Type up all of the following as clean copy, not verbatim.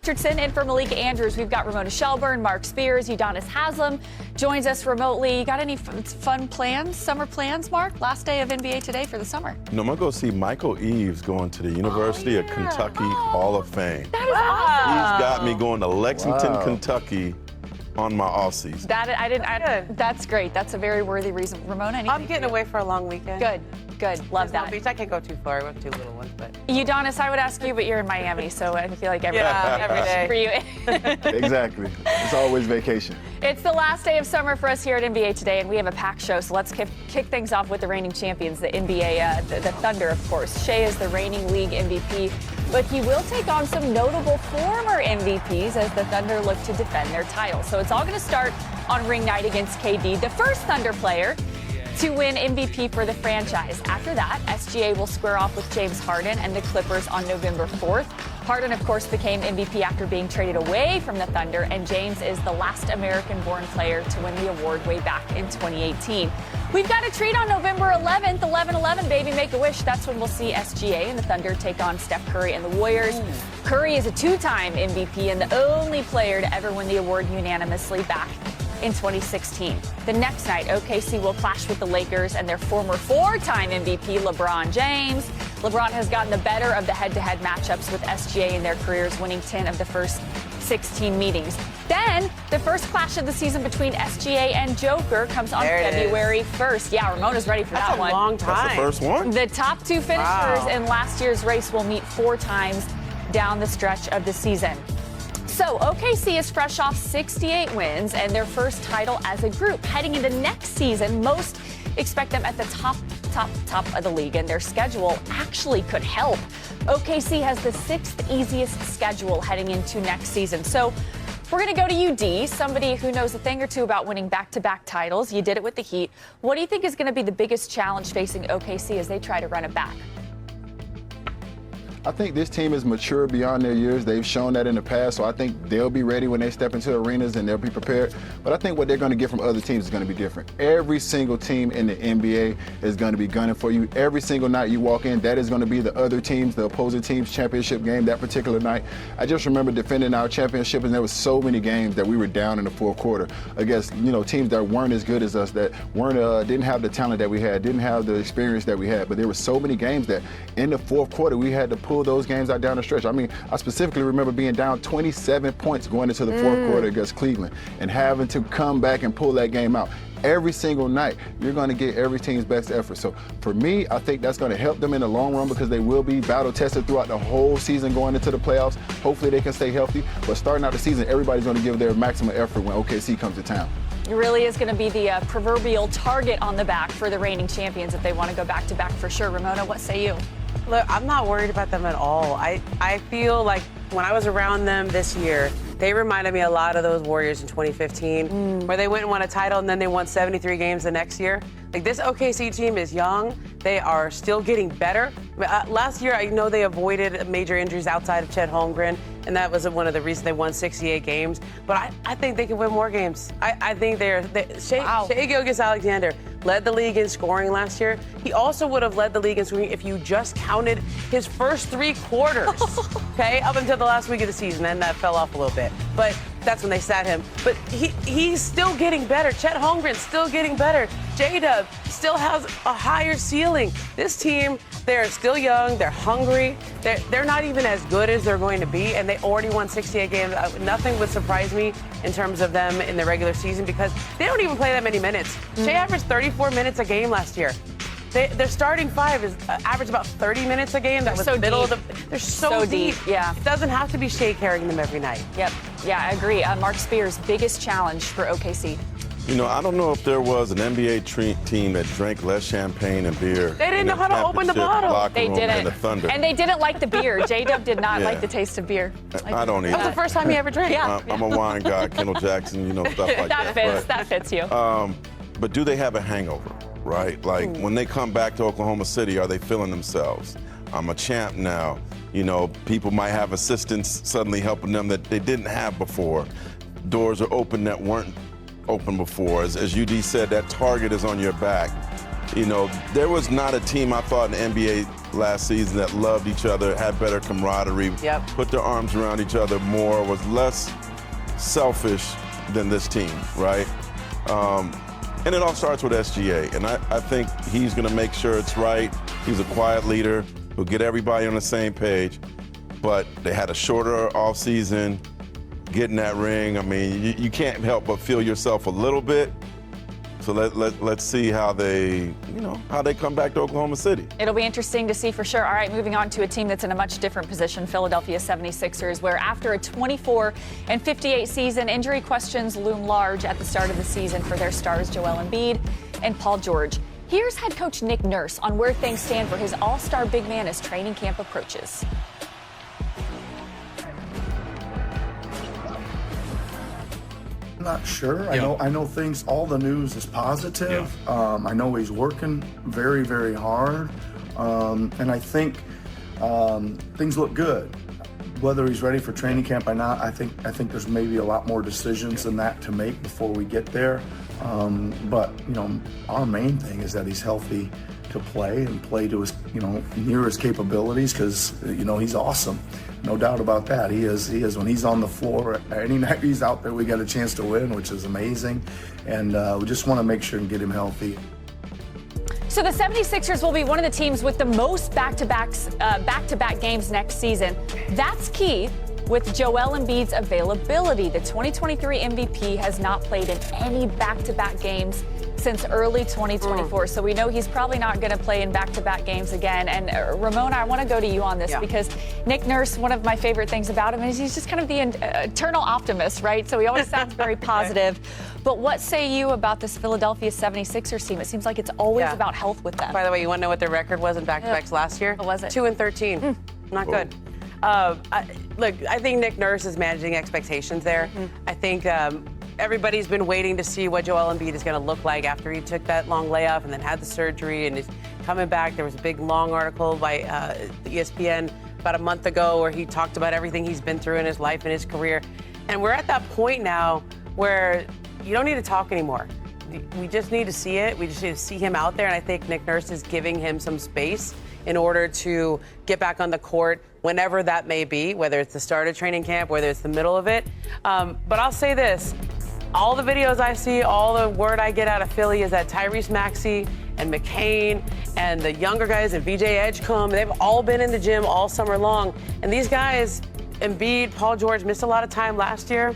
Richardson in for Malika Andrews. We've got Ramona Shelburne, Mark Spears, Udonis Haslam joins us remotely. You got any fun plans, summer plans, Mark? Last day of NBA Today for the summer. No, I'm going to go see Michael Eaves going to the University of Kentucky Hall of Fame. That is awesome. He's got me going to Lexington, Kentucky on my off-season. That's great. That's a very worthy reason. Ramona, anything? I'm getting away for a long weekend. Good. Love that. Beach. I can't go too far. We have two little ones, but. Udonis, I would ask you, but you're in Miami, so I feel like every day for you. Exactly. It's always vacation. It's the last day of summer for us here at NBA Today, and we have a packed show. So let's kick things off with the reigning champions, the NBA, the Thunder, of course. Shea is the reigning league MVP, but he will take on some notable former MVPs as the Thunder look to defend their title. So it's all going to start on ring night against KD, the first Thunder player to win MVP for the franchise. After that, SGA will square off with James Harden and the Clippers on November 4th. Harden, of course, became MVP after being traded away from the Thunder, and James is the last American-born player to win the award way back in 2018. We've got a treat on November 11th, 11/11, baby, make a wish. That's when we'll see SGA and the Thunder take on Steph Curry and the Warriors. Curry is a two-time MVP and the only player to ever win the award unanimously back in 2016. The next night, OKC will clash with the Lakers and their former four-time MVP, LeBron James. LeBron has gotten the better of the head-to-head matchups with SGA in their careers, winning 10 of the first 16 meetings. Then, the first clash of the season between SGA and Joker comes on February 1st. Yeah, Ramona's ready for that one. That's a long time. That's the first one? The top two finishers in last year's race will meet 4 times down the stretch of the season. So OKC is fresh off 68 wins and their first title as a group. Heading into next season, most expect them at the top of the league, and their schedule actually could help. OKC has the 6th easiest schedule heading into next season. So we're going to go to you, D, somebody who knows a thing or two about winning back-to-back titles. You did it with the Heat. What do you think is going to be the biggest challenge facing OKC as they try to run it back? I think this team is mature beyond their years. They've shown that in the past, so I think they'll be ready when they step into arenas and they'll be prepared. But I think what they're going to get from other teams is going to be different. Every single team in the NBA is going to be gunning for you. Every single night you walk in, that is going to be the other teams, the opposing team's championship game that particular night. I just remember defending our championship, and there was so many games that we were down in the fourth quarter against, teams that weren't as good as us, that didn't have the talent that we had, didn't have the experience that we had. But there were so many games that in the fourth quarter we had to pull those games out down the stretch. I mean, I specifically remember being down 27 points going into the fourth quarter against Cleveland and having to come back and pull that game out. Every single night, you're going to get every team's best effort. So for me, I think that's going to help them in the long run because they will be battle tested throughout the whole season going into the playoffs. Hopefully they can stay healthy. But starting out the season, everybody's going to give their maximum effort when OKC comes to town. It really is going to be the proverbial target on the back for the reigning champions if they want to go back-to-back for sure. Ramona, what say you? Look, I'm not worried about them at all. I feel like when I was around them this year, they reminded me a lot of those Warriors in 2015, where they went and won a title and then they won 73 games the next year. Like, this OKC team is young. They are still getting better. Last year, I know they avoided major injuries outside of Chet Holmgren, and that was one of the reasons they won 68 games. But I think they can win more games. I think Shai Gilgeous-Alexander led the league in scoring last year. He also would have led the league in scoring if you just counted his first 3 quarters, okay, up until the last week of the season. Then that fell off a little bit. But that's when they sat him. But he's still getting better. Chet Holmgren's still getting better. J-Dub still has a higher ceiling. This team, they're still young. They're hungry. They're not even as good as they're going to be, and they already won 68 games. Nothing would surprise me in terms of them in the regular season because they don't even play that many minutes. Shai averaged 34 minutes a game last year. Their starting 5 is average about 30 minutes a game. That was so middle deep. of the. They're so deep. Yeah. It doesn't have to be Shai carrying them every night. Yep. Yeah, I agree. Mark Spears, biggest challenge for OKC. I don't know if there was an NBA team that drank less champagne and beer. They didn't know how to open the bottle. They didn't. The Thunder. And they didn't like the beer. J-Dub did not like the taste of beer. I don't either. That was the first time he ever drank. Yeah. I'm a wine guy, Kendall Jackson, stuff like that. That fits you. But do they have a hangover, right? Like, when they come back to Oklahoma City, are they feeling themselves? I'm a champ now. People might have assistants suddenly helping them that they didn't have before. Doors are open that weren't open before. As UD said, that target is on your back. You know, there was not a team I thought in the NBA last season that loved each other, had better camaraderie, put their arms around each other more, was less selfish than this team, right? And it all starts with SGA, and I think he's going to make sure it's right. He's a quiet leader who'll get everybody on the same page, but they had a shorter offseason, getting that ring. I mean, you can't help but feel yourself a little bit. So let's see how they come back to Oklahoma City. It'll be interesting to see for sure. All right, moving on to a team that's in a much different position, Philadelphia 76ers, where after a 24-58 season, injury questions loom large at the start of the season for their stars Joel Embiid and Paul George. Here's head coach Nick Nurse on where things stand for his all-star big man as training camp approaches. Not sure. I know things. All the news is positive. I know he's working very, very hard, and I think things look good. Whether he's ready for training camp or not, I think there's maybe a lot more decisions than that to make before we get there. But our main thing is that he's healthy to play and play to his near his capabilities, because he's awesome. No doubt about that. He is. When he's on the floor, any night he's out there, we got a chance to win, which is amazing. And we just want to make sure and get him healthy. So the 76ers will be one of the teams with the most back-to-back games next season. That's key with Joel Embiid's availability. The 2023 MVP has not played in any back-to-back games since early 2024. So we know he's probably not going to play in back-to-back games again. And Ramona, I want to go to you on this because Nick Nurse, one of my favorite things about him is he's just kind of the eternal optimist, right? So he always sounds very positive. But what say you about this Philadelphia 76ers team? It seems like it's always about health with them. By the way, you want to know what their record was in back-to-backs last year? What was it? 2-13. Not good. I think Nick Nurse is managing expectations there. I think everybody's been waiting to see what Joel Embiid is going to look like after he took that long layoff and then had the surgery and is coming back. There was a big, long article by ESPN about a month ago where he talked about everything he's been through in his life and his career. And we're at that point now where you don't need to talk anymore. We just need to see it. We just need to see him out there. And I think Nick Nurse is giving him some space in order to get back on the court whenever that may be, whether it's the start of training camp, whether it's the middle of it. But I'll say this. All the videos I see, all the word I get out of Philly is that Tyrese Maxey and McCain and the younger guys and VJ Edgecombe, they've all been in the gym all summer long. And these guys, Embiid, Paul George, missed a lot of time last year.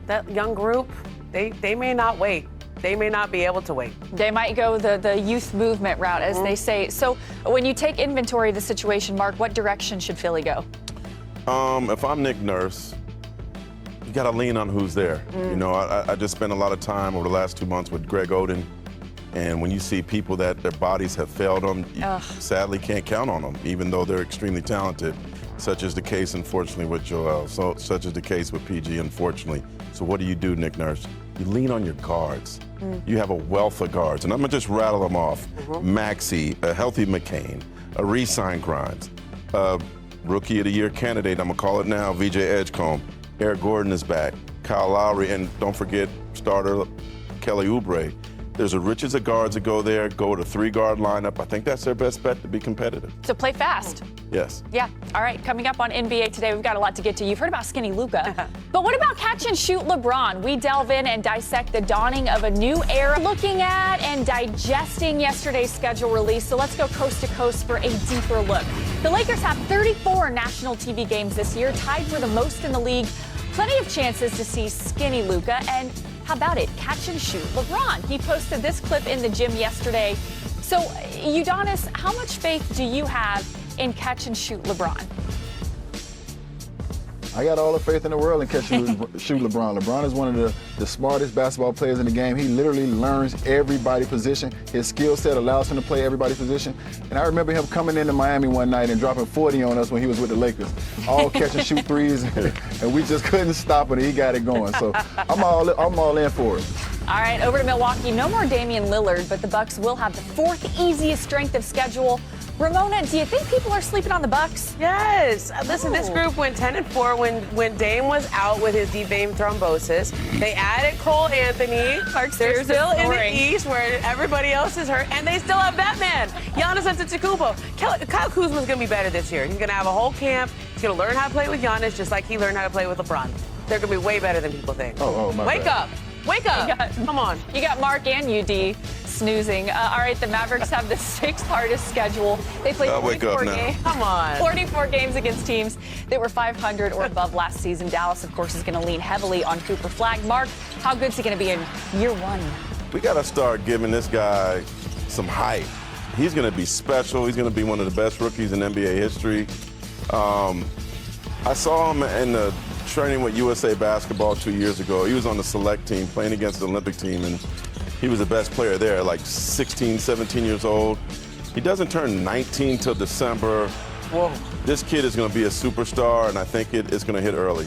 That young group, they may not wait. They may not be able to wait. They might go the youth movement route, as they say. So when you take inventory of the situation, Mark, what direction should Philly go? If I'm Nick Nurse, you got to lean on who's there. I just spent a lot of time over the last 2 months with Greg Oden, and when you see people that their bodies have failed them, you sadly can't count on them, even though they're extremely talented, such is the case, unfortunately, with Joel, such is the case with PG, unfortunately. So what do you do, Nick Nurse? You lean on your guards. You have a wealth of guards, and I'm going to just rattle them off. Maxey, a healthy McCain, a re-sign Grimes, Rookie of the Year candidate, I'm going to call it now, VJ Edgecombe. Eric Gordon is back, Kyle Lowry, and don't forget starter Kelly Oubre. There's a riches of guards that go there, go to 3-guard lineup. I think that's their best bet to be competitive. So play fast. Yes. Yeah. All right. Coming up on NBA Today, we've got a lot to get to. You've heard about Skinny Luka. But what about catch and shoot LeBron? We delve in and dissect the dawning of a new era, looking at and digesting yesterday's schedule release. So let's go coast to coast for a deeper look. The Lakers have 34 national TV games this year, tied for the most in the league. Plenty of chances to see Skinny Luka, and how about it? Catch and shoot LeBron. He posted this clip in the gym yesterday. So, Udonis, how much faith do you have in catch and shoot LeBron? I got all the faith in the world in catch and shoot LeBron. LeBron is one of the smartest basketball players in the game. He literally learns everybody's position. His skill set allows him to play everybody's position. And I remember him coming into Miami one night and dropping 40 on us when he was with the Lakers. All catch and shoot threes, and we just couldn't stop it, and he got it going. So I'm all in for it. All right, over to Milwaukee. No more Damian Lillard, but the Bucks will have the 4th easiest strength of schedule Ramona, do you think people are sleeping on the Bucks? Yes. Listen, this group went 10-4 when Dame was out with his deep vein thrombosis. They added Cole Anthony. They're still in the East where everybody else is hurt, and they still have that man, Giannis Antetokounmpo. Kyle Kuzma's going to be better this year. He's going to have a whole camp. He's going to learn how to play with Giannis just like he learned how to play with LeBron. They're going to be way better than people think. Wake up. Wake up. Come on. You got Mark and UD snoozing. All right, the Mavericks have the 6th hardest schedule. They played 44 games. Come on. 44 games against teams that were 500 or above last season. Dallas, of course, is going to lean heavily on Cooper Flagg. Mark, how good is he going to be in year 1? We got to start giving this guy some hype. He's going to be special. He's going to be one of the best rookies in NBA history. I saw him in the training with USA Basketball 2 years ago. He was on the select team playing against the Olympic team, and he was the best player there, like 16, 17 years old. He doesn't turn 19 till December. Whoa. This kid is going to be a superstar, and I think it's going to hit early.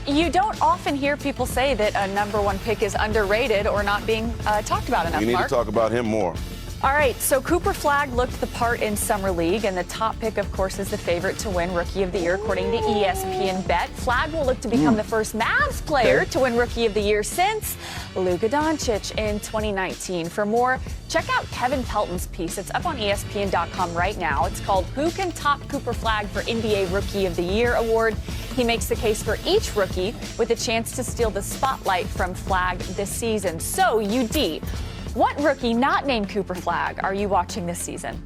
You don't often hear people say that a number 1 pick is underrated or not being talked about enough, We need Mark. to talk about him more. All right, so Cooper Flagg looked the part in Summer League, and the top pick, of course, is the favorite to win Rookie of the Year, according to ESPN Bet. Flagg will look to become the first Mavs player to win Rookie of the Year since Luka Doncic in 2019. For more, check out Kevin Pelton's piece. It's up on ESPN.com right now. It's called Who Can Top Cooper Flagg for NBA Rookie of the Year award. He makes the case for each rookie with a chance to steal the spotlight from Flagg this season. So, UD, what rookie not named Cooper Flagg are you watching this season?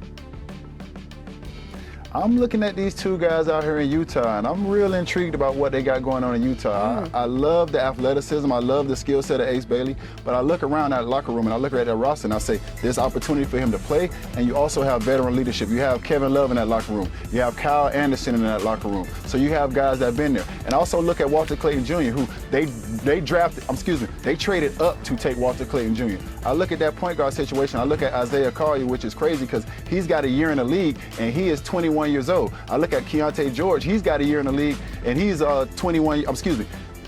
I'm looking at these 2 guys out here in Utah, and I'm real intrigued about what they got going on in Utah. I love the athleticism. I love the skill set of Ace Bailey. But I look around that locker room, and I look at that roster, and I say, there's opportunity for him to play, and you also have veteran leadership. You have Kevin Love in that locker room. You have Kyle Anderson in that locker room. So you have guys that have been there. And also look at Walter Clayton Jr., who they traded up to take Walter Clayton Jr. I look at that point guard situation. I look at Isaiah Collier, which is crazy because he's got a year in the league, and he is 21 years old. I look at Keontae George. He's got a year in the league, and he's 21.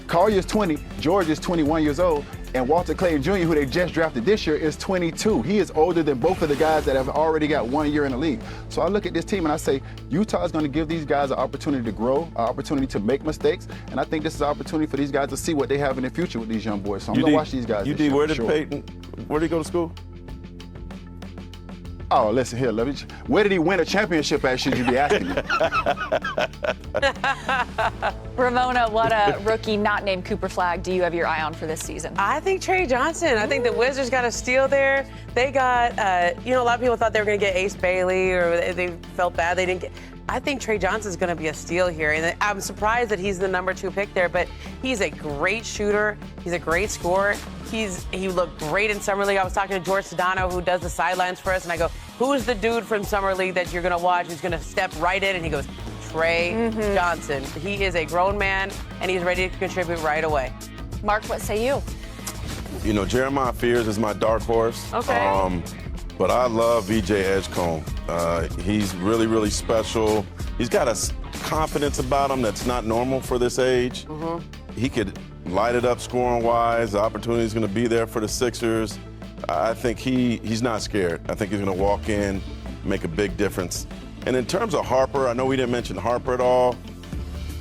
Collier's 20. George is 21 years old, and Walter Clayton Jr., who they just drafted this year, is 22. He is older than both of the guys that have already got 1 year in the league. So I look at this team and I say, Utah is going to give these guys an opportunity to grow, an opportunity to make mistakes, and I think this is an opportunity for these guys to see what they have in the future with these young boys. So I'm going to watch these guys. UD, where did he go to school? Oh, listen here, where did he win a championship at, should you be asking me? Ramona, what a rookie not named Cooper Flagg do you have your eye on for this season? I think Trey Johnson. I think the Wizards got a steal there. They got, a lot of people thought they were going to get Ace Bailey, or they felt bad they didn't get. I think Trey Johnson's going to be a steal here. And I'm surprised that he's the number 2 pick there, but he's a great shooter. He's a great scorer. He looked great in Summer League. I was talking to George Sedano, who does the sidelines for us, and I go, who's the dude from Summer League that you're going to watch who's going to step right in? And he goes, Trey Johnson. He is a grown man, and he's ready to contribute right away. Mark, what say you? Jeremiah Fears is my dark horse. Okay. But I love VJ Edgecombe. He's really, really special. He's got a confidence about him that's not normal for this age. He could light it up scoring-wise. The opportunity is going to be there for the Sixers. I think he's not scared. I think he's going to walk in, make a big difference. And in terms of Harper, I know we didn't mention Harper at all.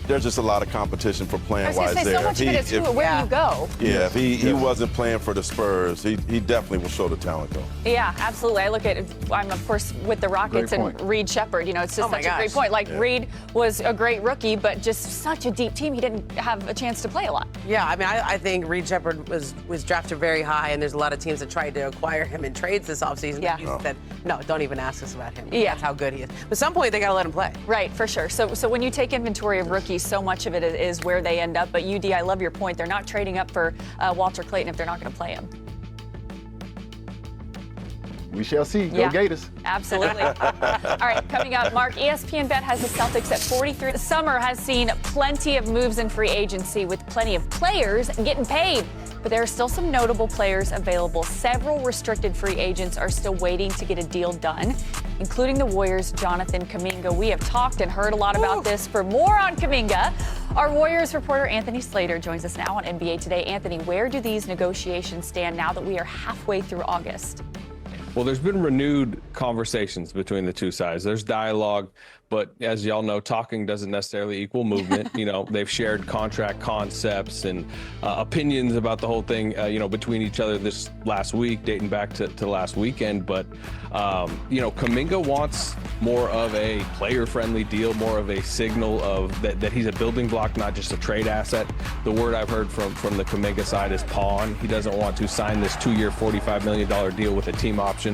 There's just a lot of competition for playing wise there. So much of it is where you go. Yeah, if he wasn't playing for the Spurs, he definitely will show the talent, though. Yeah, absolutely. I'm, of course, with the Rockets and Reed Shepherd. It's just such a great point. Reed was a great rookie, but just such a deep team. He didn't have a chance to play a lot. Yeah, I think Reed Shepherd was drafted very high, and there's a lot of teams that tried to acquire him in trades this offseason. Yeah. He said, no, don't even ask us about him. Yeah. That's how good he is. But at some point, they got to let him play. Right, for sure. So when you take inventory of rookies, so much of it is where they end up. But UD, I love your point. They're not trading up for Walter Clayton if they're not going to play him. We shall see. Go Gators. Absolutely. All right, coming up, Mark, ESPN Bet has the Celtics at 43. The summer has seen plenty of moves in free agency with plenty of players getting paid. But there are still some notable players available. Several restricted free agents are still waiting to get a deal done, including the Warriors' Jonathan Kuminga. We have talked and heard a lot about this. For more on Kuminga, our Warriors reporter Anthony Slater joins us now on NBA Today. Anthony, where do these negotiations stand now that we are halfway through August? Well, there's been renewed conversations between the two sides. There's dialogue, but as y'all know, talking doesn't necessarily equal movement. You know, they've shared contract concepts and opinions about the whole thing, you know, between each other this last week, dating back to last weekend. But, you know, Kuminga wants more of a player-friendly deal, more of a signal of that he's a building block, not just a trade asset. The word I've heard from the Kuminga side is pawn. He doesn't want to sign this 2-year, $45 million deal with a team option.